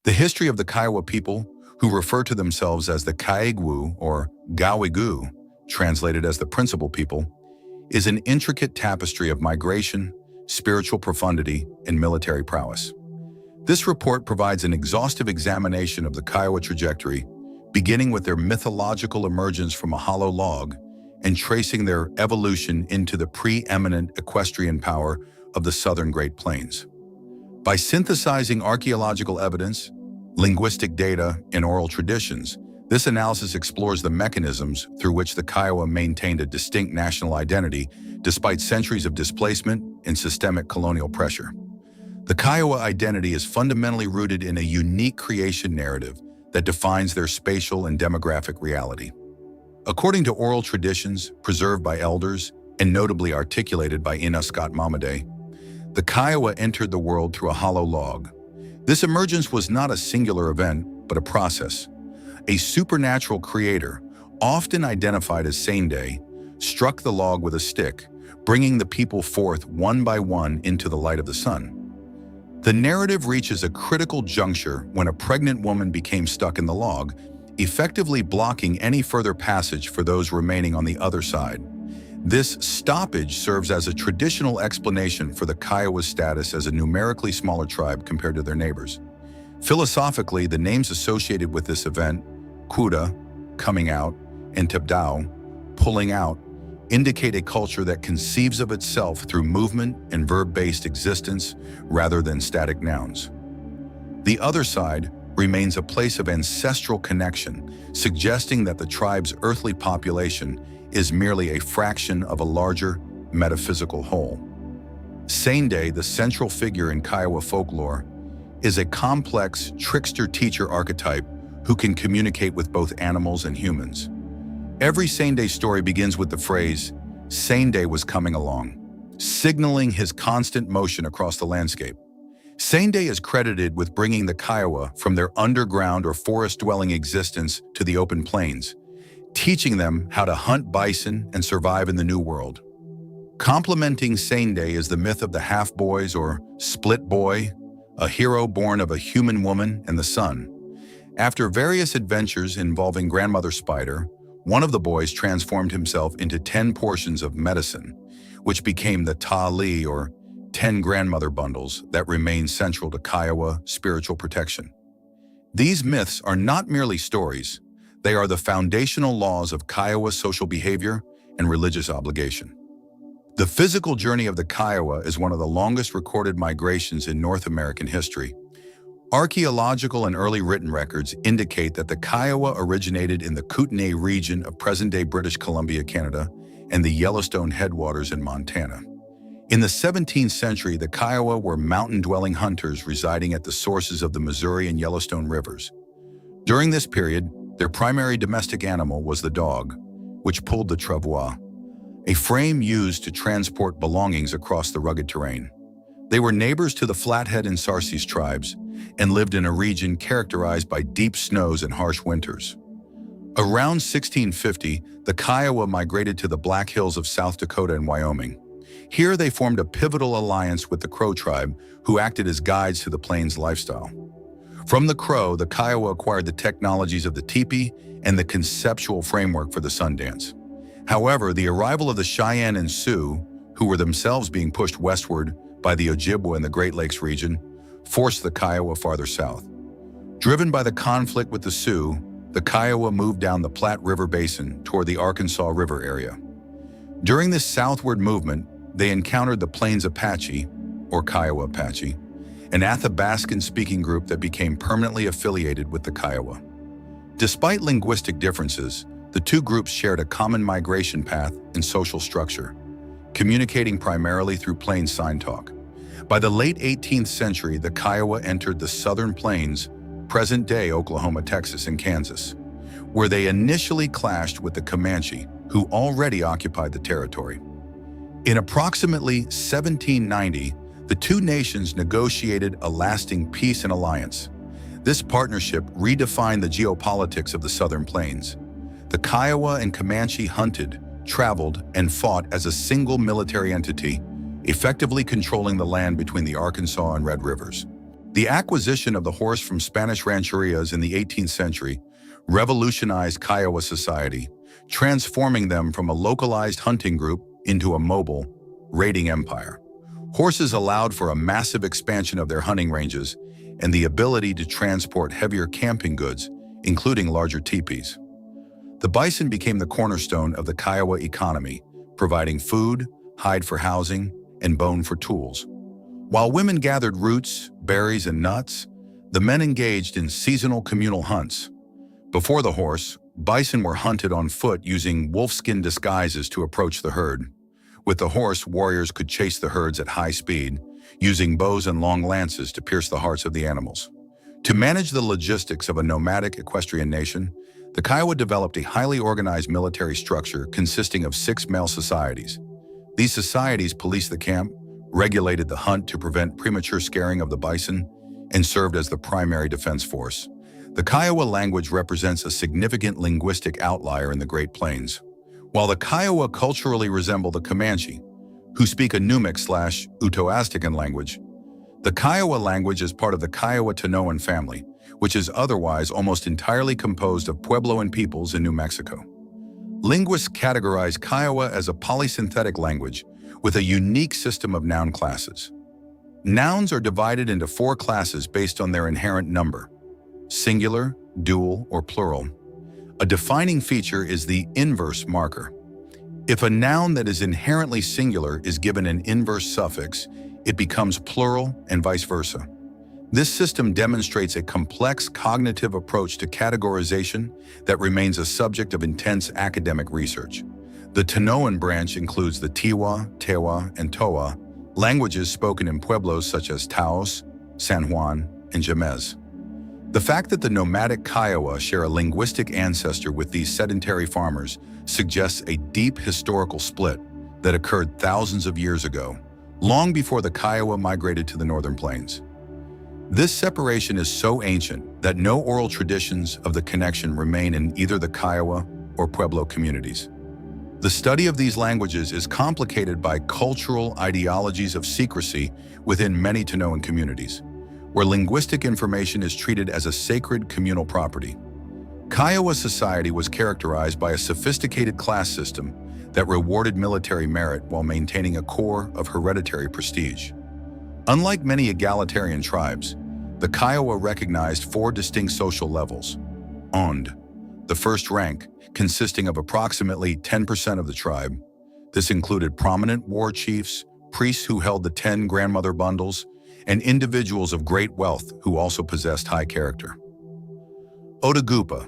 The history of the Kiowa people, who refer to themselves as the ʻkaɪ.əwə or Gáuigú, translated as the principal people, is an intricate tapestry of migration, spiritual profundity, and military prowess. This report provides an exhaustive examination of the Kiowa trajectory, beginning with their mythological emergence from a hollow log and tracing their evolution into the preeminent equestrian power of the southern Great Plains. By synthesizing archaeological evidence, linguistic data, and oral traditions, this analysis explores the mechanisms through which the Kiowa maintained a distinct national identity despite centuries of displacement and systemic colonial pressure. The Kiowa identity is fundamentally rooted in a unique creation narrative that defines their spatial and demographic reality. According to oral traditions preserved by elders and notably articulated by ʻkaɪ.əwə, the Kiowa entered the world through a hollow log. This emergence was not a singular event, but a process. A supernatural creator, often identified as Sane, struck the log with a stick, bringing the people forth one by one into the light of the sun. The narrative reaches a critical juncture when a pregnant woman became stuck in the log, effectively blocking any further passage for those remaining on the other side. This stoppage serves as a traditional explanation for the Kiowa's status as a numerically smaller tribe compared to their neighbors. Philosophically, the names associated with this event, Kuda, coming out, and Tabdao, pulling out, indicate a culture that conceives of itself through movement and verb-based existence rather than static nouns. The other side remains a place of ancestral connection, suggesting that the tribe's earthly population is merely a fraction of a larger metaphysical whole. Sane, the central figure in Kiowa folklore, is a complex trickster-teacher archetype who can communicate with both animals and humans. Every Sane story begins with the phrase, "Sane was coming along," signaling his constant motion across the landscape. Sane is credited with bringing the Kiowa from their underground or forest-dwelling existence to the open plains, teaching them how to hunt bison and survive in the New World. Complementing Sane is the myth of the half-boys or split boy, a hero born of a human woman and the sun. After various adventures involving Grandmother Spider, one of the boys transformed himself into 10 portions of medicine, which became the ta'ali or 10 grandmother bundles that remain central to Kiowa spiritual protection. These myths are not merely stories, they are the foundational laws of Kiowa social behavior and religious obligation. The physical journey of the Kiowa is one of the longest recorded migrations in North American history. Archaeological and early written records indicate that the Kiowa originated in the Kootenay region of present-day British Columbia, Canada, and the Yellowstone headwaters in Montana. In the 17th century, the Kiowa were mountain-dwelling hunters residing at the sources of the Missouri and Yellowstone rivers. During this period, their primary domestic animal was the dog, which pulled the travois, a frame used to transport belongings across the rugged terrain. They were neighbors to the Flathead and Sarcese tribes and lived in a region characterized by deep snows and harsh winters. Around 1650, the Kiowa migrated to the Black Hills of South Dakota and Wyoming. Here they formed a pivotal alliance with the Crow tribe, who acted as guides to the plains lifestyle. From the Crow, the Kiowa acquired the technologies of the teepee and the conceptual framework for the sun dance. However, the arrival of the Cheyenne and Sioux, who were themselves being pushed westward by the Ojibwa in the Great Lakes region, forced the Kiowa farther south. Driven by the conflict with the Sioux, the Kiowa moved down the Platte River Basin toward the Arkansas River area. During this southward movement, they encountered the Plains Apache, or Kiowa Apache, an Athabascan-speaking group that became permanently affiliated with the Kiowa. Despite linguistic differences, the two groups shared a common migration path and social structure, communicating primarily through plains sign talk. By the late 18th century, the Kiowa entered the southern plains, present-day Oklahoma, Texas, and Kansas, where they initially clashed with the Comanche, who already occupied the territory. In approximately 1790, the two nations negotiated a lasting peace and alliance. This partnership redefined the geopolitics of the southern plains. The Kiowa and Comanche hunted, traveled, and fought as a single military entity, effectively controlling the land between the Arkansas and Red Rivers. The acquisition of the horse from Spanish rancherias in the 18th century revolutionized Kiowa society, transforming them from a localized hunting group into a mobile, raiding empire. Horses allowed for a massive expansion of their hunting ranges and the ability to transport heavier camping goods, including larger teepees. The bison became the cornerstone of the Kiowa economy, providing food, hide for housing, and bone for tools. While women gathered roots, berries, and nuts, the men engaged in seasonal communal hunts. Before the horse, bison were hunted on foot using wolfskin disguises to approach the herd. With the horse, warriors could chase the herds at high speed, using bows and long lances to pierce the hearts of the animals. To manage the logistics of a nomadic equestrian nation, the Kiowa developed a highly organized military structure consisting of 6 male societies. These societies policed the camp, regulated the hunt to prevent premature scaring of the bison, and served as the primary defense force. The Kiowa language represents a significant linguistic outlier in the Great Plains. While the Kiowa culturally resemble the Comanche, who speak a Numic/Uto-Aztecan language, the Kiowa language is part of the Kiowa-Tanoan family, which is otherwise almost entirely composed of Puebloan peoples in New Mexico. Linguists categorize Kiowa as a polysynthetic language with a unique system of noun classes. Nouns are divided into 4 classes based on their inherent number: singular, dual, or plural. A defining feature is the inverse marker. If a noun that is inherently singular is given an inverse suffix, it becomes plural and vice versa. This system demonstrates a complex cognitive approach to categorization that remains a subject of intense academic research. The Tanoan branch includes the Tiwa, Tewa, and Towa, languages spoken in pueblos such as Taos, San Juan, and Jemez. The fact that the nomadic Kiowa share a linguistic ancestor with these sedentary farmers suggests a deep historical split that occurred thousands of years ago, long before the Kiowa migrated to the northern plains. This separation is so ancient that no oral traditions of the connection remain in either the Kiowa or Pueblo communities. The study of these languages is complicated by cultural ideologies of secrecy within many Tanoan communities, where linguistic information is treated as a sacred communal property. Kiowa society was characterized by a sophisticated class system that rewarded military merit while maintaining a core of hereditary prestige. Unlike many egalitarian tribes, the Kiowa recognized 4 distinct social levels. Ond, the first rank, consisting of approximately 10% of the tribe. This included prominent war chiefs, priests who held the 10 grandmother bundles, and individuals of great wealth who also possessed high character. Odagupa,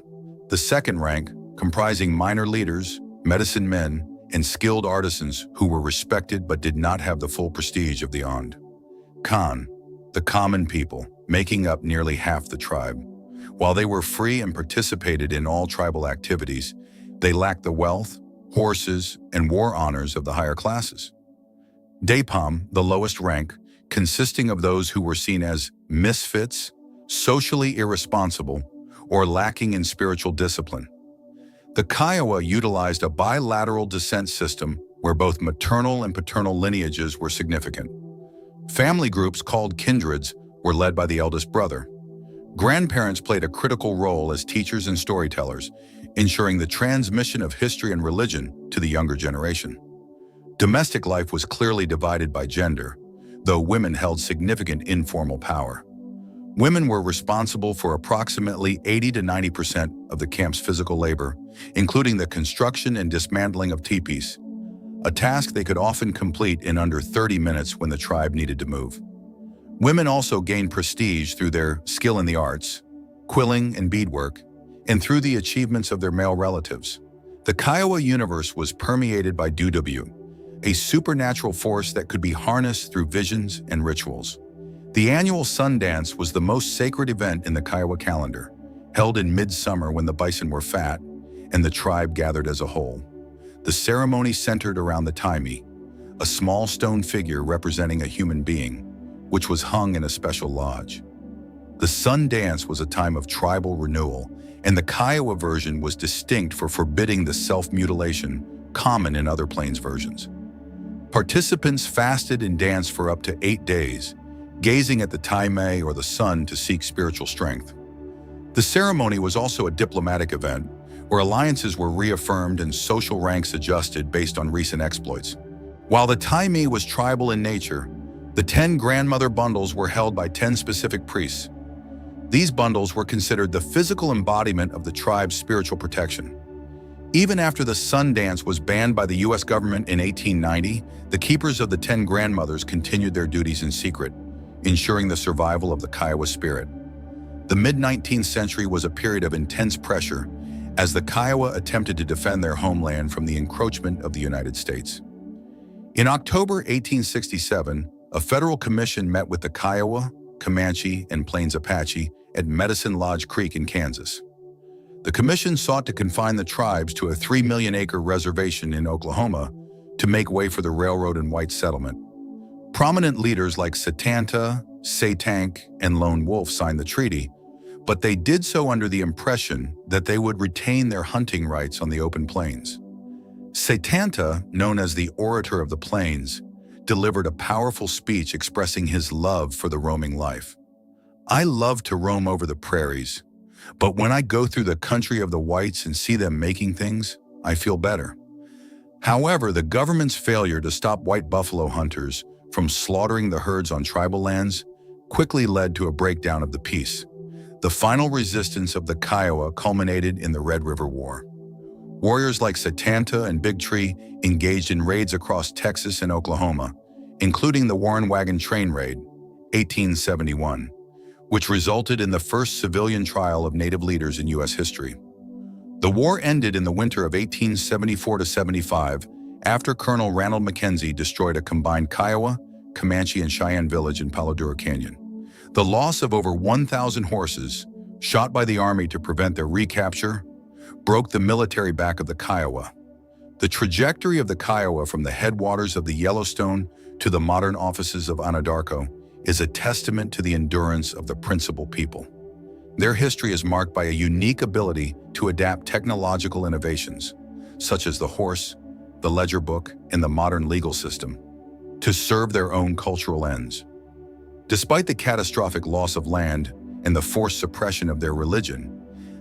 the second rank, comprising minor leaders, medicine men, and skilled artisans who were respected but did not have the full prestige of the Ond. Khan, the common people, making up nearly half the tribe. While they were free and participated in all tribal activities, they lacked the wealth, horses, and war honors of the higher classes. Dapam, the lowest rank, consisting of those who were seen as misfits, socially irresponsible, or lacking in spiritual discipline. The Kiowa utilized a bilateral descent system where both maternal and paternal lineages were significant. Family groups called kindreds were led by the eldest brother. Grandparents played a critical role as teachers and storytellers, ensuring the transmission of history and religion to the younger generation. Domestic life was clearly divided by gender, though women held significant informal power. Women were responsible for approximately 80 to 90% of the camp's physical labor, including the construction and dismantling of teepees, a task they could often complete in under 30 minutes when the tribe needed to move. Women also gained prestige through their skill in the arts, quilling and beadwork, and through the achievements of their male relatives. The Kiowa universe was permeated by Dudabu, a supernatural force that could be harnessed through visions and rituals. The annual sun dance was the most sacred event in the Kiowa calendar, held in midsummer when the bison were fat and the tribe gathered as a whole. The ceremony centered around the taimi, a small stone figure representing a human being, which was hung in a special lodge. The sun dance was a time of tribal renewal, and the Kiowa version was distinct for forbidding the self-mutilation common in other plains versions. Participants fasted and danced for up to 8 days, gazing at the taime or the sun to seek spiritual strength. The ceremony was also a diplomatic event where alliances were reaffirmed and social ranks adjusted based on recent exploits. While the taime was tribal in nature, the 10 grandmother bundles were held by 10 specific priests. These bundles were considered the physical embodiment of the tribe's spiritual protection. Even after the sun dance was banned by the US government in 1890, the keepers of the 10 grandmothers continued their duties in secret, ensuring the survival of the Kiowa spirit. The mid-19th century was a period of intense pressure as the Kiowa attempted to defend their homeland from the encroachment of the United States. In October 1867, a federal commission met with the Kiowa, Comanche, and Plains Apache at Medicine Lodge Creek in Kansas. The commission sought to confine the tribes to a 3 million-acre reservation in Oklahoma to make way for the railroad and white settlement. Prominent leaders like Satanta, Satank, and Lone Wolf signed the treaty, but they did so under the impression that they would retain their hunting rights on the open plains. Satanta, known as the Orator of the Plains, delivered a powerful speech expressing his love for the roaming life. "I love to roam over the prairies, but when I go through the country of the whites and see them making things, I feel better." However, the government's failure to stop white buffalo hunters from slaughtering the herds on tribal lands quickly led to a breakdown of the peace. The final resistance of the Kiowa culminated in the Red River War. Warriors like Satanta and Big Tree engaged in raids across Texas and Oklahoma, including the Warren Wagon Train Raid, 1871, which resulted in the first civilian trial of Native leaders in U.S. history. The war ended in the winter of 1874-75 after Colonel Ranald Mackenzie destroyed a combined Kiowa, Comanche, and Cheyenne village in Palo Duro Canyon. The loss of over 1,000 horses, shot by the Army to prevent their recapture, broke the military back of the Kiowa. The trajectory of the Kiowa from the headwaters of the Yellowstone to the modern offices of Anadarko is a testament to the endurance of the principal people. Their history is marked by a unique ability to adapt technological innovations, such as the horse, the ledger book, and the modern legal system, to serve their own cultural ends. Despite the catastrophic loss of land and the forced suppression of their religion,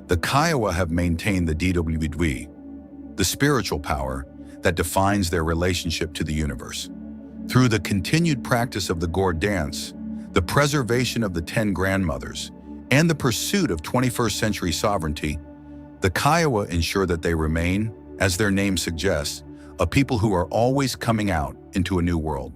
the Kiowa have maintained the dwdwe, the spiritual power that defines their relationship to the universe. Through the continued practice of the gourd dance, the preservation of the 10 grandmothers, and the pursuit of 21st century sovereignty, the Kiowa ensure that they remain, as their name suggests, a people who are always coming out into a new world.